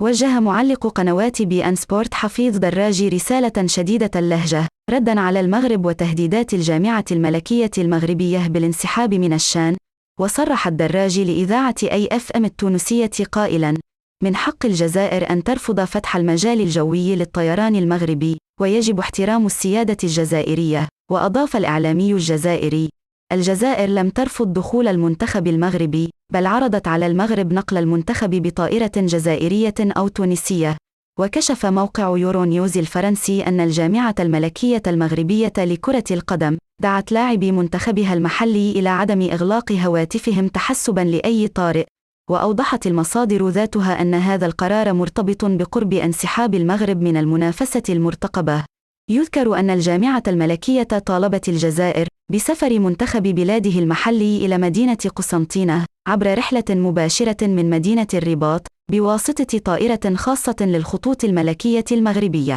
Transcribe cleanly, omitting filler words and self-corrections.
وجه معلق قنوات بي أن سبورت حفيظ دراجي رسالة شديدة اللهجة ردًا على المغرب وتهديدات الجامعة الملكية المغربية بالانسحاب من الشان. وصرح الدراجي لإذاعة AFM التونسية قائلاً: من حق الجزائر أن ترفض فتح المجال الجوي للطيران المغربي، ويجب احترام السيادة الجزائرية. وأضاف الإعلامي الجزائري: الجزائر لم ترفض دخول المنتخب المغربي، بل عرضت على المغرب نقل المنتخب بطائرة جزائرية أو تونسية. وكشف موقع يورو نيوز الفرنسي أن الجامعة الملكية المغربية لكرة القدم دعت لاعبي منتخبها المحلي إلى عدم إغلاق هواتفهم تحسباً لأي طارئ. وأوضحت المصادر ذاتها أن هذا القرار مرتبط بقرب انسحاب المغرب من المنافسة المرتقبة. يذكر أن الجامعة الملكية طالبت الجزائر بسفر منتخب بلاده المحلي إلى مدينة قسنطينة عبر رحلة مباشرة من مدينة الرباط بواسطة طائرة خاصة للخطوط الملكية المغربية.